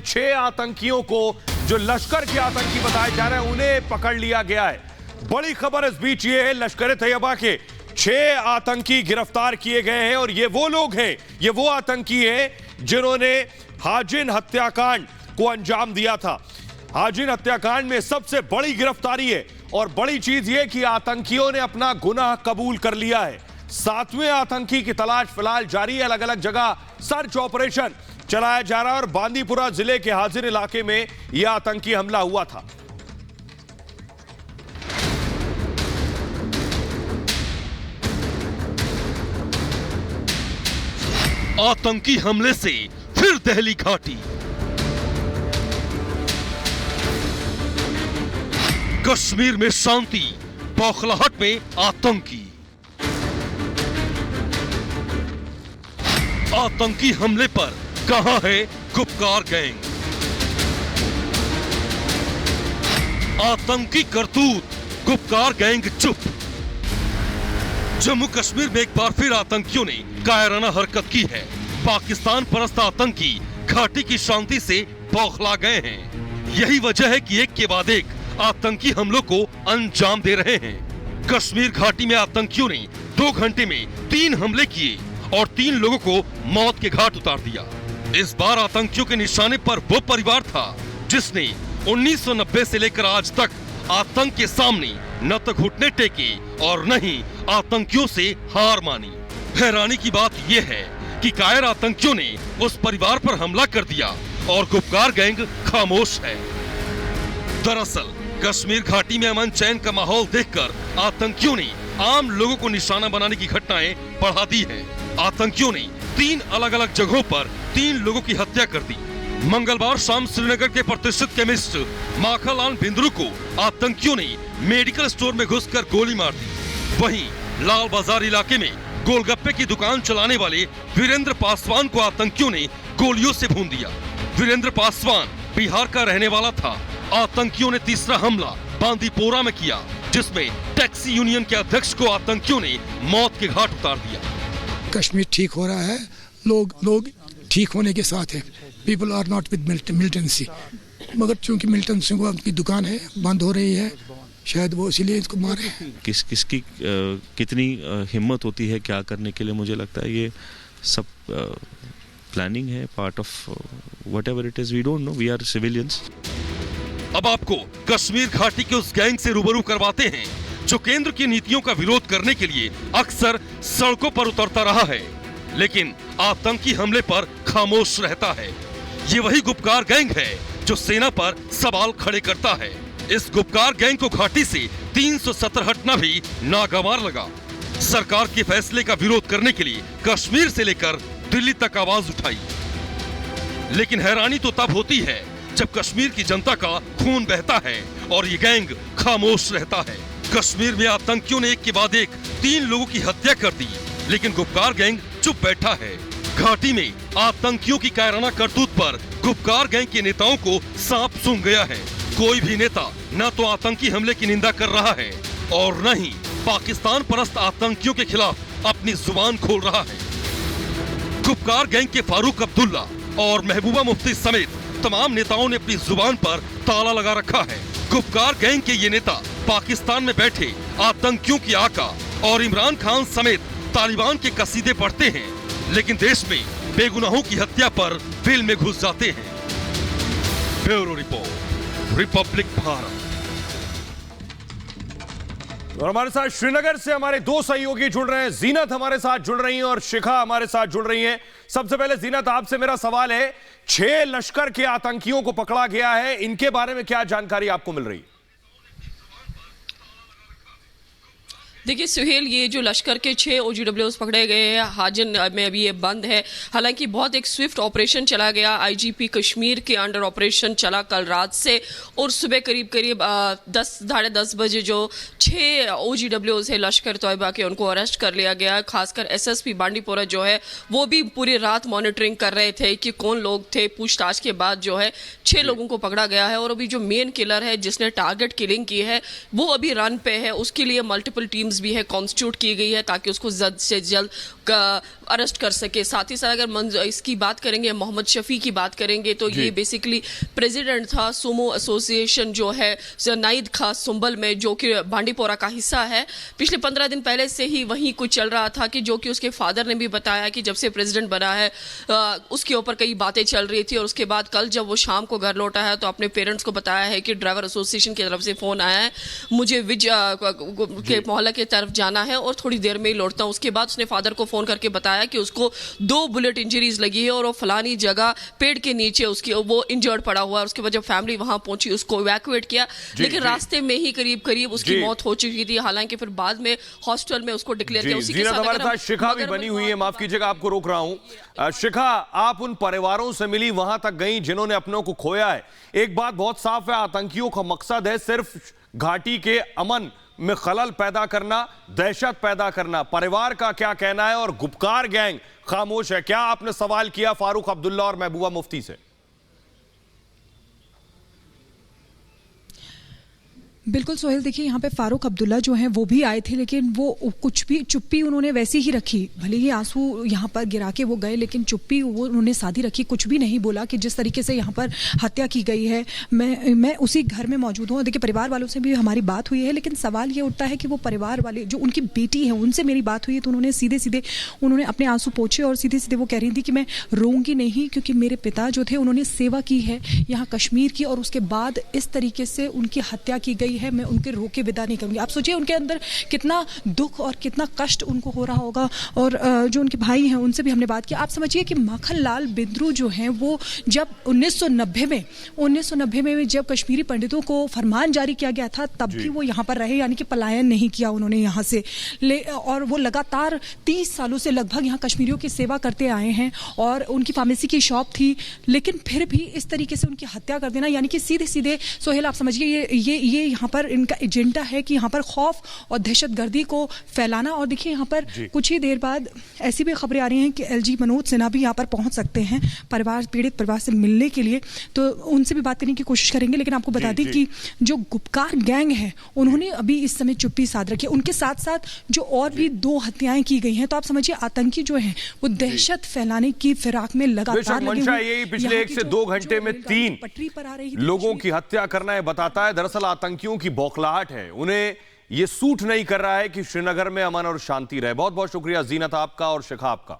6 आतंकियों को जो लश्कर के आतंकी बताए जा रहे हैं उन्हें पकड़ लिया गया है। बड़ी खबर इस बीच ये है, लश्कर तैयबा के 6 आतंकी गिरफ्तार किए गए हैं और ये वो लोग हैं, ये वो आतंकी हैं जिन्होंने हाजिन हत्याकांड को अंजाम दिया था। हाजिन हत्याकांड में सबसे बड़ी गिरफ्तारी है और बड़ी चीज ये कि आतंकियों ने अपना गुनाह कबूल कर लिया है। 7वें आतंकी की तलाश फिलहाल जारी है। अलग अलग जगह सर्च ऑपरेशन चलाया जा रहा है और बांदीपुरा जिले के हाजिर इलाके में यह आतंकी हमला हुआ था। आतंकी हमले से फिर दहली घाटी। कश्मीर में शांति, बौखलाहट में आतंकी। आतंकी हमले पर कहां है गुपकार गैंग? आतंकी करतूत, गुपकार गैंग चुप। जम्मू कश्मीर में एक बार फिर आतंकियों ने कायराना हरकत की है। पाकिस्तान परस्त आतंकी घाटी की शांति से बौखला गए हैं। यही वजह है कि एक के बाद एक आतंकी हमलों को अंजाम दे रहे हैं। कश्मीर घाटी में आतंकियों ने 2 घंटे में 3 हमले किए और 3 लोगों को मौत के घाट उतार दिया। इस बार आतंकियों के निशाने पर वो परिवार था जिसने 1990 से लेकर आज तक आतंक के सामने न तो घुटने टेके और न ही आतंकियों से हार मानी। हैरानी की बात यह है कि कायर आतंकियों ने उस परिवार पर हमला कर दिया और गुपकार गैंग खामोश है। दरअसल कश्मीर घाटी में अमन चैन का माहौल देखकर आतंकियों ने आम लोगों को निशाना बनाने की घटनाएं बढ़ा दी है। आतंकियों ने 3 अलग अलग जगहों पर 3 लोगों की हत्या कर दी। मंगलवार शाम श्रीनगर के प्रतिष्ठित केमिस्ट माखनलाल बिंद्रू को आतंकियों ने मेडिकल स्टोर में घुसकर गोली मार दी। वहीं लाल बाजार इलाके में गोलगप्पे की दुकान चलाने वाले वीरेंद्र पासवान को आतंकियों ने गोलियों से भून दिया। वीरेंद्र पासवान बिहार का रहने वाला था। आतंकियों ने तीसरा हमला बांदीपोरा में किया जिसमें टैक्सी यूनियन के अध्यक्ष को आतंकियों ने मौत के घाट उतार दिया। कश्मीर ठीक हो रहा है, लोग ठीक होने के साथ है। People are not with militancy, मगर चूंकि मिलिटेंट सिंह की दुकान है बंद हो रही है, शायद वो इसीलिए इसको मारे। किसकी कितनी हिम्मत होती है क्या करने के लिए, मुझे लगता है ये सब प्लानिंग है, part of whatever it is, we don't know, we are civilians. अब आपको कश्मीर घाटी के उस गैंग से रूबरू करवाते हैं जो केंद्र की नीतियों का विरोध करने के लिए अक्सर सड़कों पर उतरता रहा है लेकिन आतंकी हमले पर खामोश रहता है। ये वही गुपकार गैंग है जो सेना पर सवाल खड़े करता है। इस गुपकार गैंग को घाटी से 370 हटना भी नागवार लगा। सरकार के फैसले का विरोध करने के लिए कश्मीर से लेकर दिल्ली तक आवाज उठाई, लेकिन हैरानी तो तब होती है जब कश्मीर की जनता का खून बहता है और ये गैंग खामोश रहता है। कश्मीर में आतंकियों ने एक के बाद एक 3 लोगों की हत्या कर दी लेकिन गुपकार गैंग चुप बैठा है। घाटी में आतंकियों की कायराना करतूत पर गुपकार गैंग के नेताओं को सांप सूंघ गया है। कोई भी नेता न तो आतंकी हमले की निंदा कर रहा है और न ही पाकिस्तान परस्त आतंकियों के खिलाफ अपनी जुबान खोल रहा है। गुपकार गैंग के फारूक अब्दुल्ला और महबूबा मुफ्ती समेत तमाम नेताओं ने अपनी जुबान पर ताला लगा रखा है। गुपकार गैंग के ये नेता पाकिस्तान में बैठे आतंकियों की आका और इमरान खान समेत तालिबान के कसीदे पढ़ते हैं लेकिन देश में बेगुनाहों की हत्या पर दिल में घुस जाते हैं। Bureau report, Republic Bharat. और हमारे साथ श्रीनगर से हमारे 2 सहयोगी जुड़ रहे हैं। जीनत हमारे साथ जुड़ रही हैं और शिखा हमारे साथ जुड़ रही हैं। सबसे पहले जीनत, आपसे मेरा सवाल है, 6 लश्कर के आतंकियों को पकड़ा गया है, इनके बारे में क्या जानकारी आपको मिल रही है? देखिए सुहेल, ये जो लश्कर के 6 OGWs पकड़े गए हैं हाजिन में अभी ये बंद है। हालांकि बहुत एक स्विफ्ट ऑपरेशन चला गया, IGP कश्मीर के अंडर ऑपरेशन चला कल रात से और सुबह करीब 10 साढ़े 10 बजे जो 6 OGWs है लश्कर तैयबा के उनको अरेस्ट कर लिया गया। खासकर SSP बांडीपोरा जो है वो भी पूरी रात मॉनिटरिंग कर रहे थे कि कौन लोग थे। पूछताछ के बाद जो है 6 लोगों को पकड़ा गया है और अभी जो मेन किलर है जिसने टारगेट किलिंग की है वो अभी रन पे है। उसके लिए मल्टीपल टीम्स भी है कॉन्स्टिट्यूट की गई है ताकि उसको जल्द से जल्द अरेस्ट कर सके। साथ ही साथ अगर इसकी बात करेंगे, मोहम्मद शफी की बात करेंगे, तो ये बेसिकली प्रेसिडेंट था सुमो एसोसिएशन जो है नाइद खास सुंबल में, जो कि बांडीपोरा का हिस्सा है। पिछले 15 दिन पहले से ही वहीं कुछ चल रहा था कि जो कि उसके फादर ने भी बताया कि जब से प्रेसिडेंट बना है उसके ऊपर कई बातें चल रही थी। और उसके बाद कल जब वो शाम को घर लौटा है तो अपने पेरेंट्स को बताया है कि ड्राइवर एसोसिएशन की तरफ से फोन आया है, मुझे विज के मोहल्ला की तरफ जाना है और थोड़ी देर में ही लौटता हूँ। उसके बाद उसने फादर को फोन करके बताया कि उसको 2 बुलेट इंजरीज लगी है और वो फलानी जगह पेड़ के नीचे उसकी वो इंजर्ड पड़ा हुआ है। उसके बाद जब फैमिली वहां पहुंची उसको इवैक्यूएट किया, लेकिन रास्ते में ही करीब उसकी मौत हो चुकी थी। हालांकि फिर बाद में हॉस्टल में उसको डिक्लेयर किया। उसी के साथ हमारे साथ शिखा भी बनी हुई है, माफ कीजिएगा आपको रोक रहा हूं। शिखा, आप उन परिवारों से मिली, वहां तक गई जिन्होंने अपनों को खोया है। एक बात बहुत साफ है, आतंकियों का मकसद है सिर्फ घाटी के अमन में खलल पैदा करना, दहशत पैदा करना। परिवार का क्या कहना है? और गुपकार गैंग खामोश है। क्या आपने सवाल किया फारूक अब्दुल्ला और महबूबा मुफ्ती से? बिल्कुल सोहेल, देखिए यहाँ पे फारूक अब्दुल्ला जो हैं वो भी आए थे, लेकिन वो कुछ भी चुप्पी उन्होंने वैसी ही रखी। भले ही आंसू यहाँ पर गिरा के वो गए, लेकिन चुप्पी वो उन्होंने साधी रखी। कुछ भी नहीं बोला कि जिस तरीके से यहाँ पर हत्या की गई है। मैं उसी घर में मौजूद हूँ। देखिए परिवार वालों से भी हमारी बात हुई है, लेकिन सवाल ये उठता है कि वो परिवार वाले जो उनकी बेटी है उनसे मेरी बात हुई है तो उन्होंने सीधे सीधे उन्होंने अपने आंसू पोंछे और सीधे सीधे वो कह रही थी कि मैं रोऊंगी नहीं, क्योंकि मेरे पिता जो थे उन्होंने सेवा की है यहाँ कश्मीर की, और उसके बाद इस तरीके से उनकी हत्या की गई है, मैं उनके रोके विदा नहीं करूंगी। आप सोचिए उनके अंदर कितना दुख और कितना कष्ट उनको हो रहा होगा। और जो उनके भाई हैं उनसे भी हमने बात की। आप समझिए कि माखन लाल बिंद्रू जो हैं वो जब 1990 में जब कश्मीरी पंडितों को फरमान जारी किया गया था तब भी वो यहाँ पर रहे, यानी कि पलायन नहीं किया उन्होंने यहाँ से। और वो लगातार 30 सालों से लगभग यहाँ कश्मीरियों की सेवा करते आए हैं और उनकी फार्मेसी की शॉप थी, लेकिन फिर भी इस तरीके से उनकी हत्या कर देना, यानी कि सीधे सीधे सोहेल आप समझिए ये यहाँ पर इनका एजेंडा है कि यहाँ पर खौफ और दहशतगर्दी को फैलाना। और देखिए यहाँ पर कुछ ही देर बाद ऐसी भी खबरें आ रही हैं कि एलजी मनोज सिन्हा भी यहाँ पर पहुंच सकते हैं पीड़ित परिवार से मिलने के लिए, तो उनसे भी बात करने की कोशिश करेंगे। लेकिन आपको बता दें कि जो गुपकार गैंग है उन्होंने अभी इस समय चुप्पी साध रखी है। उनके साथ साथ जो और भी 2 हत्याएं की गई हैं, तो आप समझिए आतंकी जो है वो दहशत फैलाने की फिराक में लगातार लगे हुए हैं। पिछले 1 से 2 घंटे में 3 लोगों की हत्या करना है बताता है। दरअसल आतंकियों की बौखलाहट है, उन्हें यह सूट नहीं कर रहा है कि श्रीनगर में अमन और शांति रहे। बहुत बहुत शुक्रिया जीनत आपका और शिखा आपका।